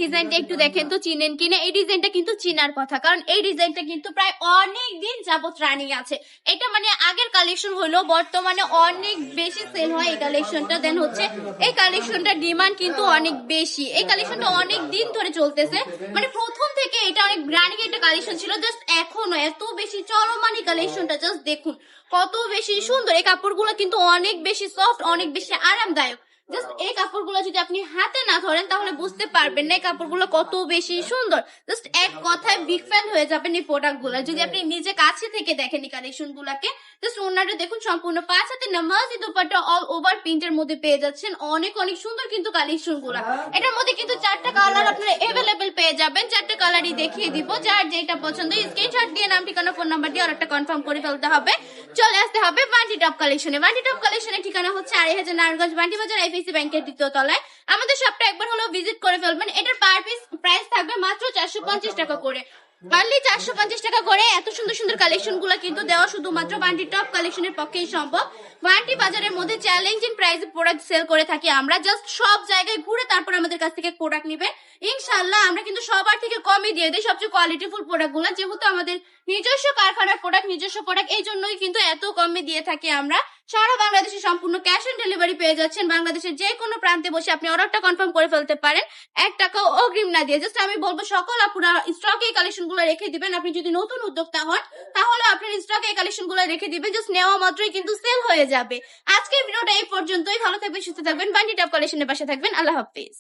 ডিজাইনটা একটু দেখেন তো চিনেন কিনা। এই ডিজাইনটা কিন্তু চিনার কথা, কারণ এই ডিজাইনটা কিন্তু প্রায় অনেক দিন যাবত রানিং আছে। এটা মানে আগের কালেকশন হলো, বর্তমানে অনেক বেশি সেল হয় এই কালেকশনটা। দেন হচ্ছে এই কালেকশনটার ডিমান্ড কিন্তু অনেক বেশি। এই কালেকশনটা অনেক দিন ধরে চলতেছে, মানে প্রথম থেকে এটা অনেক রানিং একটা কালেকশন ছিল। জাস্ট এখনো এত বেশি চলমান এই কালেকশনটা, জাস্ট দেখুন কত বেশি সুন্দর। এই কাপড়গুলো কিন্তু অনেক বেশি সফট, অনেক বেশি আরামদায়ক। জাস্ট এই কাপড়গুলো যদি আপনি হাতে না ধরেন তাহলে বুঝতে পারবেন না এই কাপড়গুলো কত বেশি সুন্দর। জাস্ট এক কথায় বিগ ফ্যান হয়ে যাবেন এই প্রোডাক্ট গুলা যদি আপনি নিজে কাছে থেকে দেখেন এই কালেকশন গুলাকে। জাস্ট ওনাটা দেখুন, সম্পূর্ণ 5 হাতে নামাজি দুপাট্টা অল ওভার প্রিন্টের মধ্যে পেয়ে যাচ্ছেন। অনেক অনেক সুন্দর কিন্তু কালেকশন গুলা। এটার মধ্যে কিন্তু 4টা কালার আপনারা এভেলেবেল পেয়ে যাবেন। 4টা কালারই দেখিয়ে দিব, যার যেটা পছন্দ স্ক্রিনশট দিয়ে নাম ঠিকানা ফোন নাম্বার দিয়ে অর্ডারটা কনফার্ম করে ফেলতে হবে। চলে আসতে হবে বান্টি টপ কালেকশনে। বান্টি টপ কালেকশনের ঠিকানা হচ্ছে 2.5 নারায়ণগঞ্জ বান্টি বাজার আইপিসি ব্যাংকের 2য় তলায়। আমাদের শপটা একবার হলো ভিজিট করে ফেলবেন। এটার পার পিস প্রাইস থাকবে মাত্র 450 টাকা করে। অনলি 450 টাকা করে এত সুন্দর সুন্দর কালেকশন গুলো কিন্তু দেওয়া শুধুমাত্র বান্টি টপ কালেকশনের পক্ষেই সম্ভব। বান্টি বাজারের মধ্যে চ্যালেঞ্জিং প্রাইসে প্রোডাক্ট সেল করে থাকি আমরা। জাস্ট সব জায়গায় ঘুরে তারপর আমাদের কাছ থেকে প্রোডাক্ট নেবেন ইনশাল্লাহ। আমরা কিন্তু সবার থেকে কমই দিয়ে দিই সবচেয়ে কোয়ালিটিফুল প্রোডাক্ট গুলো, যেহেতু আমাদের নিজস্ব কারখানার প্রোডাক্ট, নিজস্ব প্রোডাক্ট, এই জন্যই কিন্তু এত কমে দিয়ে থাকি আমরা। সারা বাংলাদেশে সম্পূর্ণ ক্যাশ অন ডেলিভারি পেয়ে যাচ্ছেন। বাংলাদেশের যে কোনো প্রান্তে বসে আপনি অর্ডারটা কনফার্ম করে ফেলতে পারেন 1 টাকাও অগ্রিম না দিয়ে। জাস্ট আমি বলবো সকল আপুরা স্টকে এই কালেকশন গুলো রেখে দিবেন। আপনি যদি নতুন উদ্যোক্তা হন তাহলে আপনার স্টকে এই কালেকশন গুলো রেখে দিবেন, জাস্ট নেওয়া মাত্রই কিন্তু সেল হয়ে যাবে। আজকের ভিডিওটা এই পর্যন্তই। ভালো থাকবেন, সুস্থ থাকবেন, বান্টি টপ কালেকশনের পাশে থাকবেন। আল্লাহ হাফিজ।